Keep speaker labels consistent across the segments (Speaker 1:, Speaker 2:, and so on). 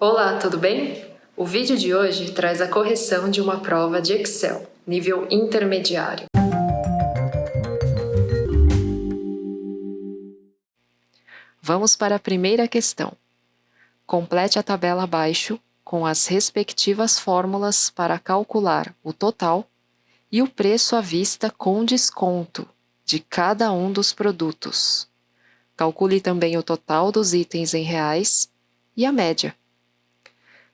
Speaker 1: Olá, tudo bem? O vídeo de hoje traz a correção de uma prova de Excel, nível intermediário. Vamos para a primeira questão. Complete a tabela abaixo com as respectivas fórmulas para calcular o total e o preço à vista com desconto de cada um dos produtos. Calcule também o total dos itens em reais e a média.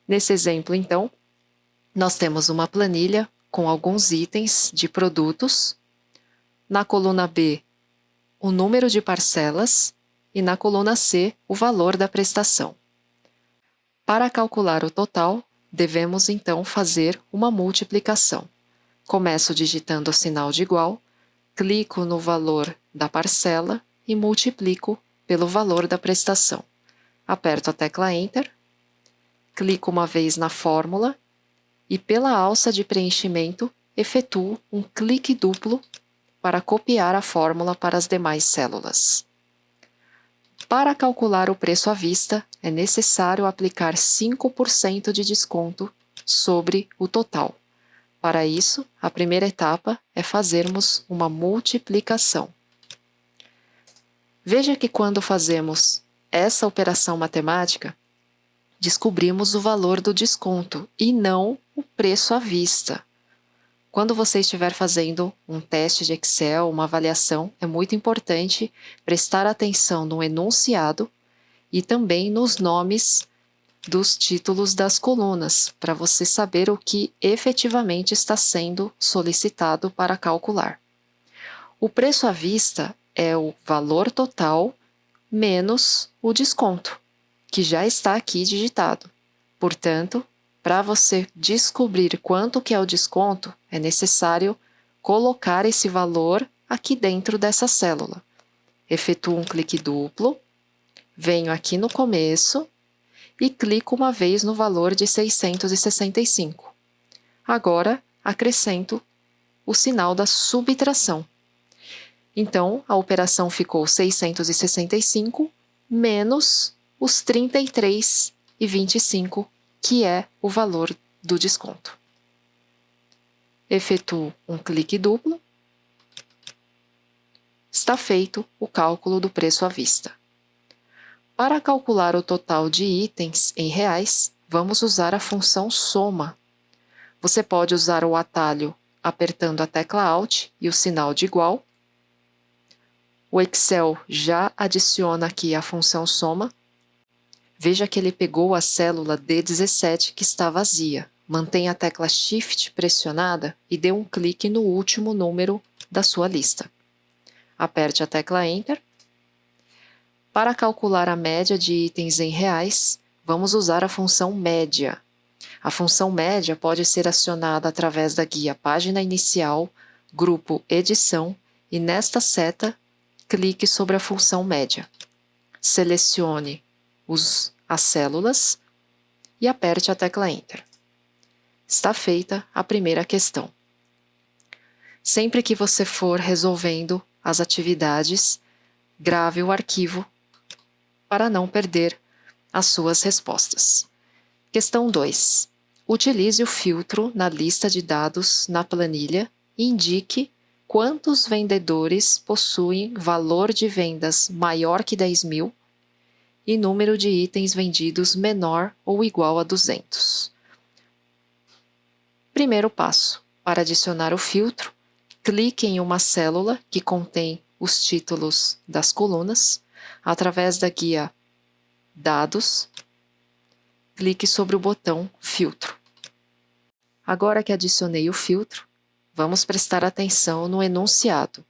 Speaker 1: Nesse exemplo, então, nós temos uma planilha com alguns itens de produtos. Na coluna B, o número de parcelas e na coluna C, o valor da prestação. Para calcular o total, devemos então fazer uma multiplicação. Começo digitando o sinal de igual, clico no valor da parcela e multiplico pelo valor da prestação. Aperto a tecla Enter, clico uma vez na fórmula e pela alça de preenchimento efetuo um clique duplo para copiar a fórmula para as demais células. Para calcular o preço à vista, é necessário aplicar 5% de desconto sobre o total. Para isso, a primeira etapa é fazermos uma multiplicação. Veja que quando fazemos essa operação matemática, descobrimos o valor do desconto e não o preço à vista. Quando você estiver fazendo um teste de Excel, uma avaliação, é muito importante prestar atenção no enunciado e também nos nomes dos títulos das colunas, para você saber o que efetivamente está sendo solicitado para calcular. O preço à vista é o valor total menos o desconto, que já está aqui digitado. Portanto, para você descobrir quanto que é o desconto, é necessário colocar esse valor aqui dentro dessa célula. Efetuo um clique duplo, venho aqui no começo e clico uma vez no valor de 665. Agora, acrescento o sinal da subtração. Então, a operação ficou 665 menos os 33,25, que é o valor do desconto. Efetuo um clique duplo. Está feito o cálculo do preço à vista. Para calcular o total de itens em reais, vamos usar a função soma. Você pode usar o atalho apertando a tecla Alt e o sinal de igual. O Excel já adiciona aqui a função soma. Veja que ele pegou a célula D17 que está vazia. Mantenha a tecla Shift pressionada e dê um clique no último número da sua lista. Aperte a tecla Enter. Para calcular a média de itens em reais, vamos usar a função média. A função média pode ser acionada através da guia Página Inicial, grupo Edição e nesta seta, clique sobre a função média. Selecione as células e aperte a tecla Enter. Está feita a primeira questão. Sempre que você for resolvendo as atividades, grave o arquivo para não perder as suas respostas. Questão 2. Utilize o filtro na lista de dados na planilha e indique quantos vendedores possuem valor de vendas maior que 10.000 e número de itens vendidos menor ou igual a 200. Primeiro passo. Para adicionar o filtro, clique em uma célula que contém os títulos das colunas. Através da guia Dados, clique sobre o botão Filtro. Agora que adicionei o filtro, vamos prestar atenção no enunciado.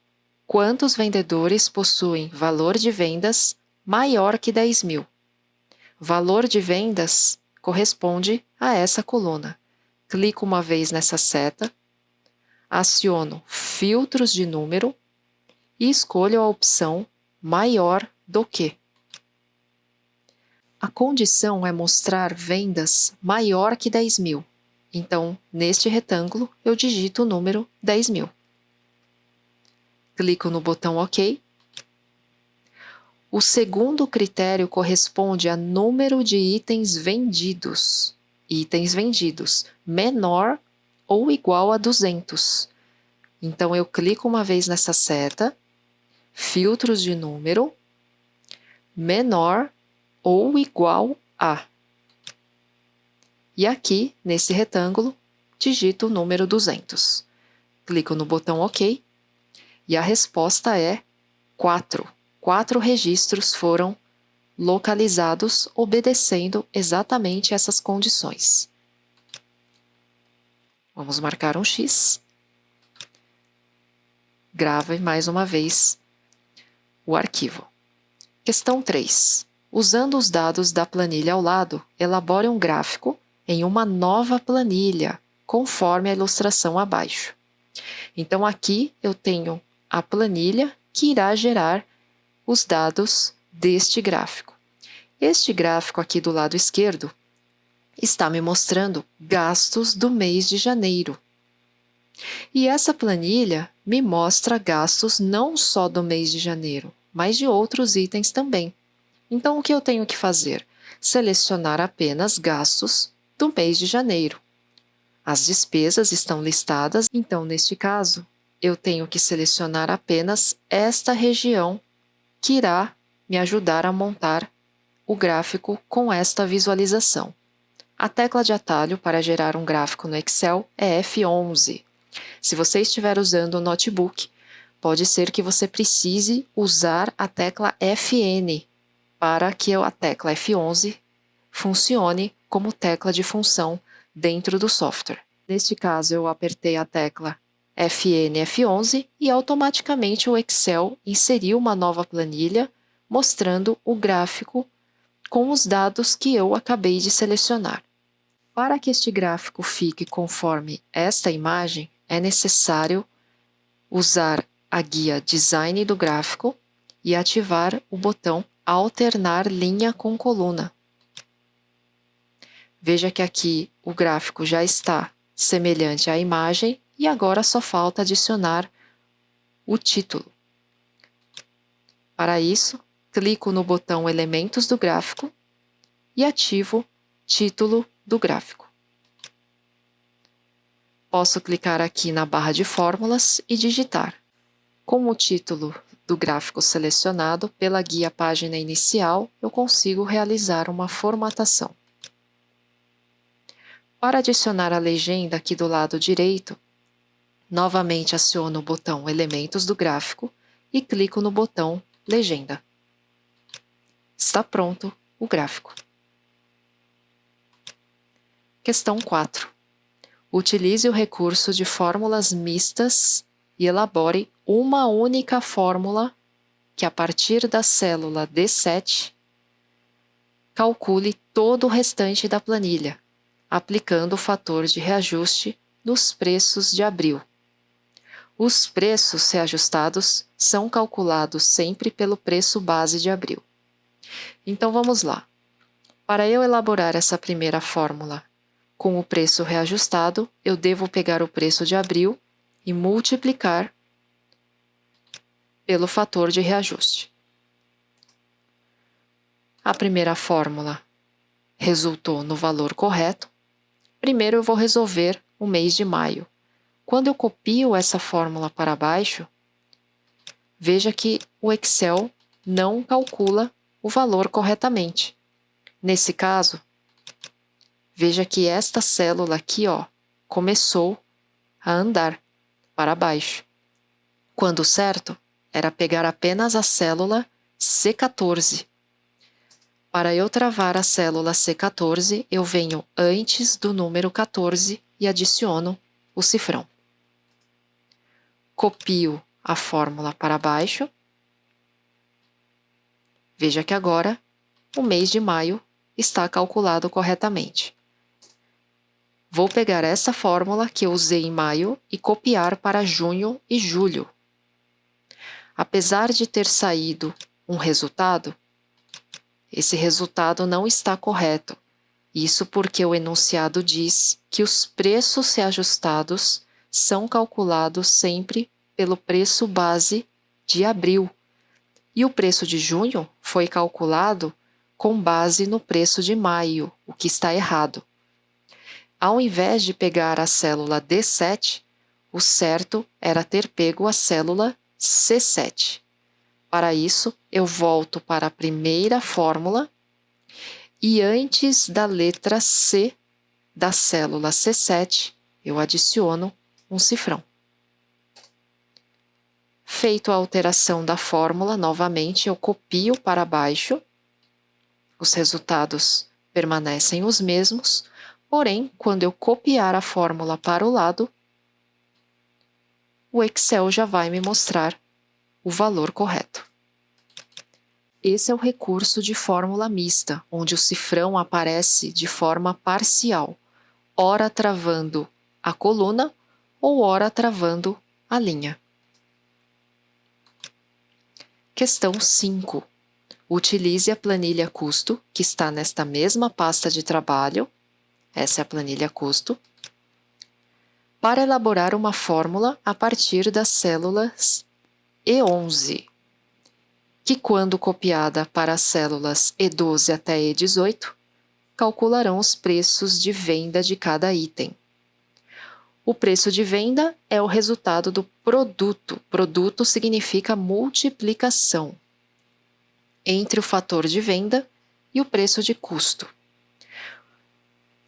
Speaker 1: Quantos vendedores possuem valor de vendas maior que 10.000? Valor de vendas corresponde a essa coluna. Clico uma vez nessa seta, aciono Filtros de número e escolho a opção Maior do que. A condição é mostrar vendas maior que 10.000. Então, neste retângulo, eu digito o número 10.000. Clico no botão OK. O segundo critério corresponde a número de itens vendidos. Itens vendidos menor ou igual a 200. Então, eu clico uma vez nessa seta, filtros de número, menor ou igual a. E aqui, nesse retângulo, digito o número 200. Clico no botão OK e a resposta é 4. 4 registros foram localizados obedecendo exatamente essas condições. Vamos marcar um X. Grave mais uma vez o arquivo. Questão 3. Usando os dados da planilha ao lado, elabore um gráfico em uma nova planilha, conforme a ilustração abaixo. Então, aqui eu tenho a planilha que irá gerar os dados deste gráfico. Este gráfico aqui do lado esquerdo está me mostrando gastos do mês de janeiro. E essa planilha me mostra gastos não só do mês de janeiro, mas de outros itens também. Então, o que eu tenho que fazer? Selecionar apenas gastos do mês de janeiro. As despesas estão listadas, então, neste caso, eu tenho que selecionar apenas esta região que irá me ajudar a montar o gráfico com esta visualização. A tecla de atalho para gerar um gráfico no Excel é F11. Se você estiver usando o notebook, pode ser que você precise usar a tecla Fn para que a tecla F11 funcione como tecla de função dentro do software. Neste caso, eu apertei a tecla Fn F11 e automaticamente o Excel inseriu uma nova planilha mostrando o gráfico com os dados que eu acabei de selecionar. Para que este gráfico fique conforme esta imagem, é necessário usar a guia Design do gráfico e ativar o botão Alternar linha com coluna. Veja que aqui o gráfico já está semelhante à imagem e agora só falta adicionar o título. Para isso, clico no botão Elementos do gráfico e ativo Título do gráfico. Posso clicar aqui na barra de fórmulas e digitar. Com o título do gráfico selecionado pela guia Página Inicial, eu consigo realizar uma formatação. Para adicionar a legenda aqui do lado direito, novamente aciono o botão Elementos do gráfico e clico no botão Legenda. Está pronto o gráfico. Questão 4. Utilize o recurso de fórmulas mistas e elabore uma única fórmula que, a partir da célula D7, calcule todo o restante da planilha, aplicando o fator de reajuste nos preços de abril. Os preços reajustados são calculados sempre pelo preço base de abril. Então, vamos lá. Para eu elaborar essa primeira fórmula com o preço reajustado, eu devo pegar o preço de abril e multiplicar pelo fator de reajuste. A primeira fórmula resultou no valor correto. Primeiro eu vou resolver o mês de maio. Quando eu copio essa fórmula para baixo, veja que o Excel não calcula o valor corretamente. Nesse caso, veja que esta célula aqui, começou a andar para baixo. Quando o certo era pegar apenas a célula C14. Para eu travar a célula C14, eu venho antes do número 14 e adiciono o cifrão. Copio a fórmula para baixo. Veja que agora o mês de maio está calculado corretamente. Vou pegar essa fórmula que eu usei em maio e copiar para junho e julho. Apesar de ter saído um resultado, esse resultado não está correto. Isso porque o enunciado diz que os preços reajustados são calculados sempre pelo preço base de abril. E o preço de junho foi calculado com base no preço de maio, o que está errado. Ao invés de pegar a célula D7, o certo era ter pego a célula C7. Para isso, eu volto para a primeira fórmula e antes da letra C da célula C7, eu adiciono um cifrão. Feito a alteração da fórmula, novamente eu copio para baixo. Os resultados permanecem os mesmos, porém, quando eu copiar a fórmula para o lado, o Excel já vai me mostrar o valor correto. Esse é o recurso de fórmula mista, onde o cifrão aparece de forma parcial, ora travando a coluna ou ora travando a linha. Questão 5. Utilize a planilha custo, que está nesta mesma pasta de trabalho, essa é a planilha custo, para elaborar uma fórmula a partir das células E11, que quando copiada para as células E12 até E18, calcularão os preços de venda de cada item. O preço de venda é o resultado do produto. Produto significa multiplicação entre o fator de venda e o preço de custo.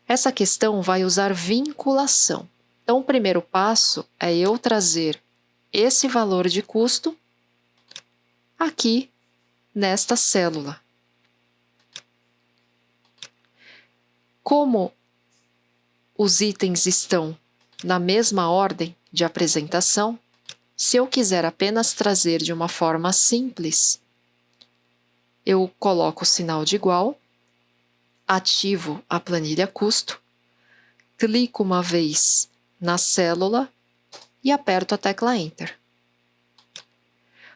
Speaker 1: Essa questão vai usar vinculação. Então, o primeiro passo é eu trazer esse valor de custo aqui nesta célula. Como os itens estão na mesma ordem de apresentação, se eu quiser apenas trazer de uma forma simples, eu coloco o sinal de igual, ativo a planilha custo, clico uma vez na célula e aperto a tecla Enter.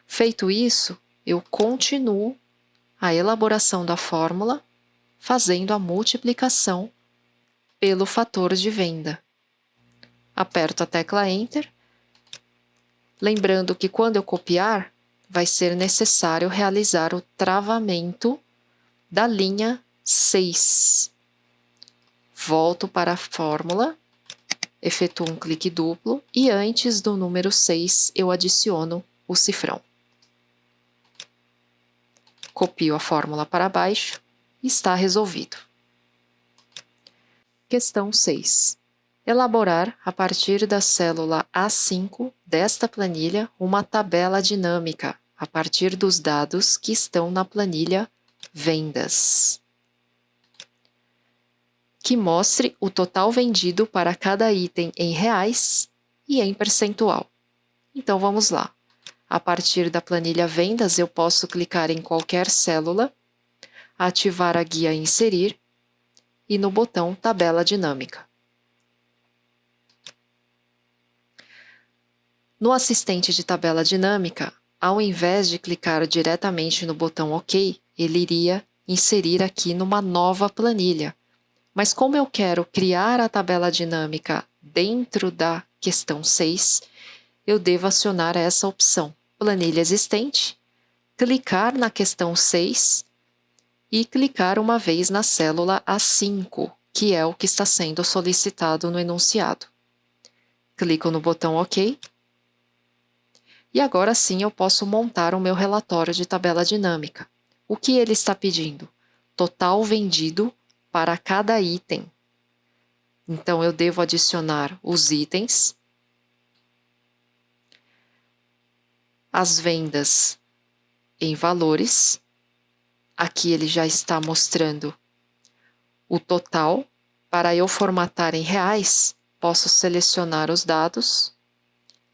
Speaker 1: Feito isso, eu continuo a elaboração da fórmula, fazendo a multiplicação pelo fator de venda. Aperto a tecla Enter, lembrando que quando eu copiar, vai ser necessário realizar o travamento da linha 6. Volto para a fórmula, efetuo um clique duplo e antes do número 6 eu adiciono o cifrão. Copio a fórmula para baixo e está resolvido. Questão 6. Elaborar, a partir da célula A5 desta planilha, uma tabela dinâmica, a partir dos dados que estão na planilha Vendas, que mostre o total vendido para cada item em reais e em percentual. Então, vamos lá. A partir da planilha Vendas, eu posso clicar em qualquer célula, ativar a guia Inserir e no botão Tabela Dinâmica. No assistente de tabela dinâmica, ao invés de clicar diretamente no botão OK, ele iria inserir aqui numa nova planilha. Mas como eu quero criar a tabela dinâmica dentro da questão 6, eu devo acionar essa opção, planilha existente, clicar na questão 6 e clicar uma vez na célula A5, que é o que está sendo solicitado no enunciado. Clico no botão OK. E agora sim eu posso montar o meu relatório de tabela dinâmica. O que ele está pedindo? Total vendido para cada item. Então, eu devo adicionar os itens, as vendas em valores. Aqui ele já está mostrando o total. Para eu formatar em reais, posso selecionar os dados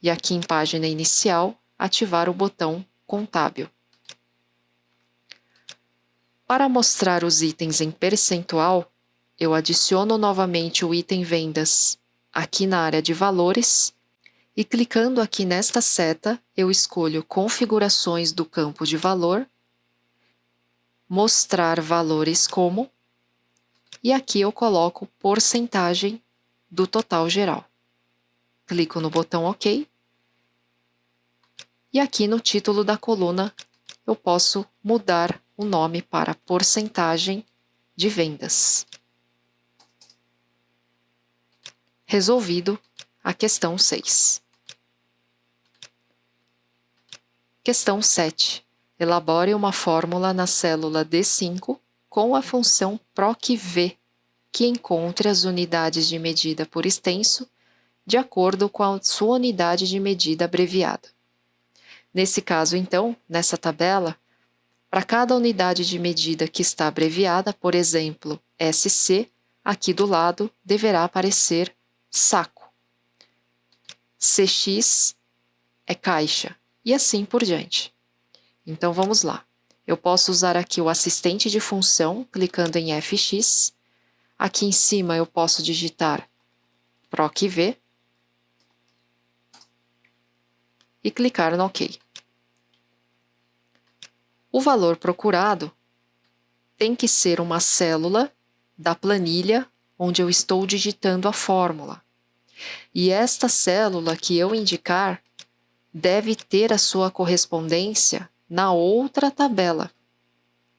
Speaker 1: e aqui em página inicial, ativar o botão contábil. Para mostrar os itens em percentual, eu adiciono novamente o item vendas aqui na área de valores e clicando aqui nesta seta, eu escolho configurações do campo de valor, mostrar valores como, e aqui eu coloco porcentagem do total geral. Clico no botão OK. E aqui no título da coluna eu posso mudar o nome para porcentagem de vendas. Resolvido a questão 6. Questão 7. Elabore uma fórmula na célula D5 com a função PROC-V, que encontre as unidades de medida por extenso de acordo com a sua unidade de medida abreviada. Nesse caso, então, nessa tabela, para cada unidade de medida que está abreviada, por exemplo, SC, aqui do lado deverá aparecer saco. CX é caixa, e assim por diante. Então, vamos lá. Eu posso usar aqui o assistente de função, clicando em FX. Aqui em cima eu posso digitar PROC-V e clicar no OK. O valor procurado tem que ser uma célula da planilha onde eu estou digitando a fórmula. E esta célula que eu indicar deve ter a sua correspondência na outra tabela.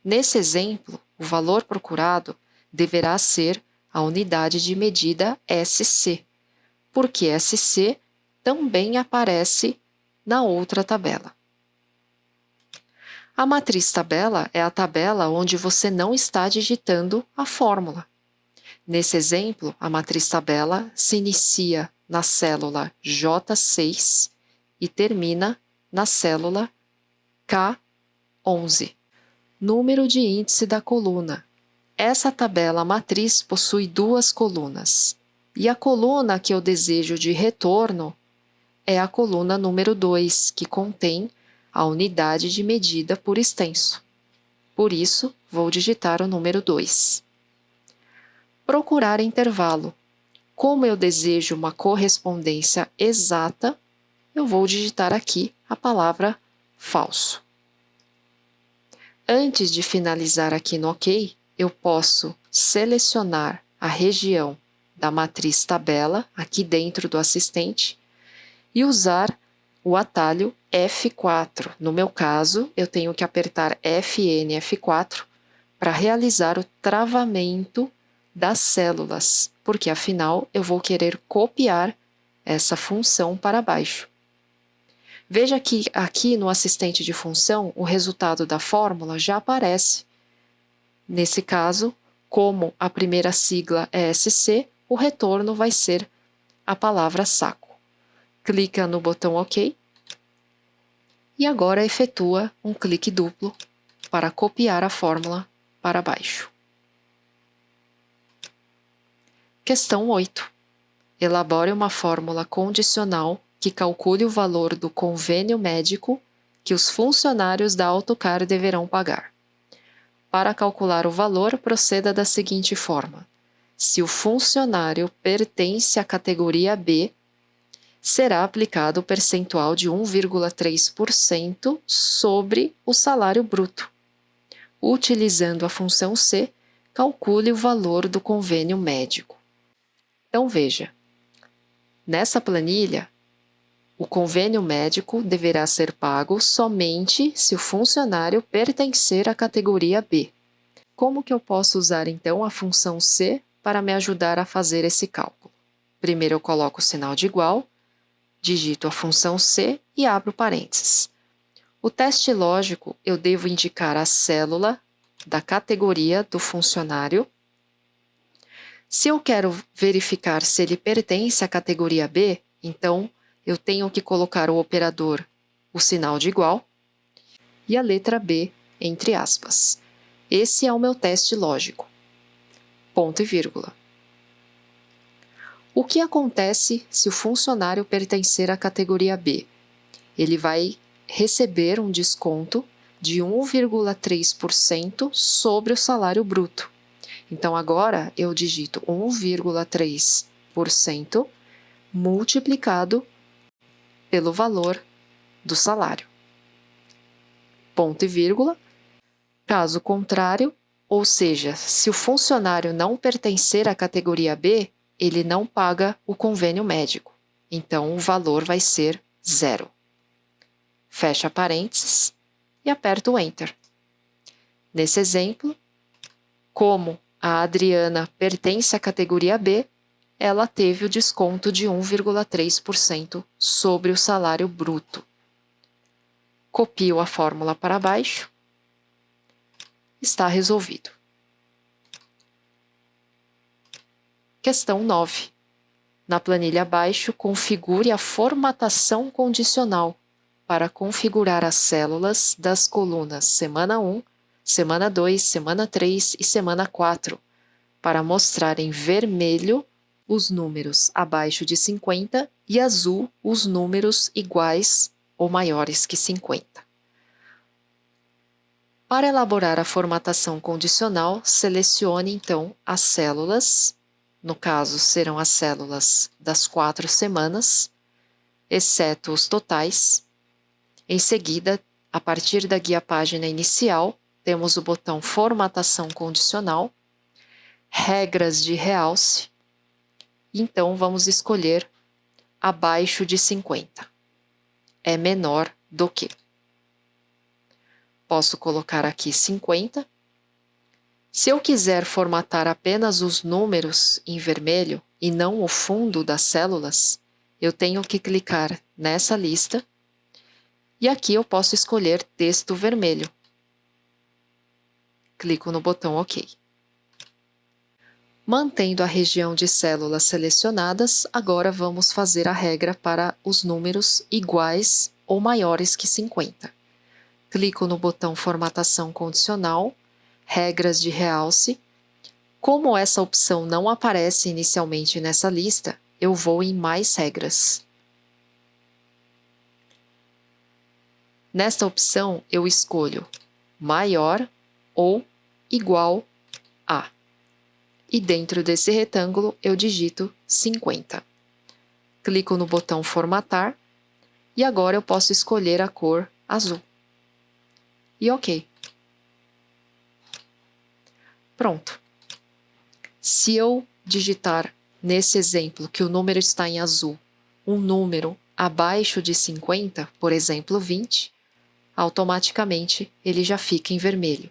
Speaker 1: Nesse exemplo, o valor procurado deverá ser a unidade de medida SC, porque SC também aparece na outra tabela. A matriz tabela é a tabela onde você não está digitando a fórmula. Nesse exemplo, a matriz tabela se inicia na célula J6 e termina na célula K11. Número de índice da coluna. Essa tabela matriz possui duas colunas, e a coluna que eu desejo de retorno é a coluna número 2, que contém a unidade de medida por extenso. Por isso, vou digitar o número 2. Procurar intervalo. Como eu desejo uma correspondência exata, eu vou digitar aqui a palavra falso. Antes de finalizar aqui no OK, eu posso selecionar a região da matriz tabela, aqui dentro do assistente, e usar o atalho F4. No meu caso, eu tenho que apertar FN F4 para realizar o travamento das células, porque afinal eu vou querer copiar essa função para baixo. Veja que aqui no assistente de função o resultado da fórmula já aparece. Nesse caso, como a primeira sigla é SC, o retorno vai ser a palavra saco. Clica no botão OK e agora efetua um clique duplo para copiar a fórmula para baixo. Questão 8. Elabore uma fórmula condicional que calcule o valor do convênio médico que os funcionários da Autocar deverão pagar. Para calcular o valor, proceda da seguinte forma. Se o funcionário pertence à categoria B, será aplicado o percentual de 1,3% sobre o salário bruto. Utilizando a função C, calcule o valor do convênio médico. Então, veja, nessa planilha, o convênio médico deverá ser pago somente se o funcionário pertencer à categoria B. Como que eu posso usar, então, a função C para me ajudar a fazer esse cálculo? Primeiro eu coloco o sinal de igual, digito a função C e abro parênteses. O teste lógico, eu devo indicar a célula da categoria do funcionário. Se eu quero verificar se ele pertence à categoria B, então eu tenho que colocar o operador, o sinal de igual, e a letra B, entre aspas. Esse é o meu teste lógico. Ponto e vírgula. O que acontece se o funcionário pertencer à categoria B? Ele vai receber um desconto de 1,3% sobre o salário bruto. Então, agora eu digito 1,3% multiplicado pelo valor do salário. Ponto e vírgula. Caso contrário, ou seja, se o funcionário não pertencer à categoria B, ele não paga o convênio médico. Então, o valor vai ser 0. Fecha parênteses e aperto o Enter. Nesse exemplo, como a Adriana pertence à categoria B, ela teve o desconto de 1,3% sobre o salário bruto. Copio a fórmula para baixo. Está resolvido. Questão 9. Na planilha abaixo, configure a formatação condicional para configurar as células das colunas semana 1, semana 2, semana 3 e semana 4, para mostrar em vermelho os números abaixo de 50 e azul os números iguais ou maiores que 50. Para elaborar a formatação condicional, selecione então as células, no caso serão as células das 4 semanas, exceto os totais. Em seguida, a partir da guia página inicial, temos o botão Formatação Condicional, Regras de realce, então vamos escolher abaixo de 50. É menor do que. Posso colocar aqui 50. Se eu quiser formatar apenas os números em vermelho e não o fundo das células, eu tenho que clicar nessa lista e aqui eu posso escolher texto vermelho. Clico no botão OK. Mantendo a região de células selecionadas, agora vamos fazer a regra para os números iguais ou maiores que 50. Clico no botão Formatação Condicional, Regras de realce. Como essa opção não aparece inicialmente nessa lista, eu vou em Mais regras. Nesta opção, eu escolho maior ou igual a. E dentro desse retângulo, eu digito 50. Clico no botão Formatar e agora eu posso escolher a cor azul. E OK. Pronto. Se eu digitar nesse exemplo que o número está em azul, um número abaixo de 50, por exemplo 20, automaticamente ele já fica em vermelho.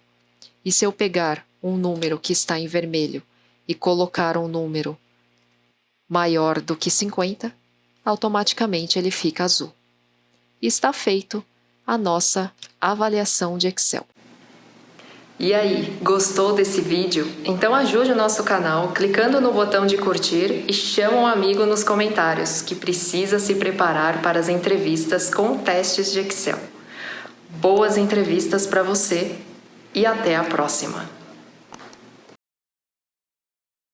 Speaker 1: E se eu pegar um número que está em vermelho e colocar um número maior do que 50, automaticamente ele fica azul. E está feito a nossa avaliação de Excel. E aí, gostou desse vídeo? Então ajude o nosso canal clicando no botão de curtir e chama um amigo nos comentários que precisa se preparar para as entrevistas com testes de Excel. Boas entrevistas para você e até a próxima!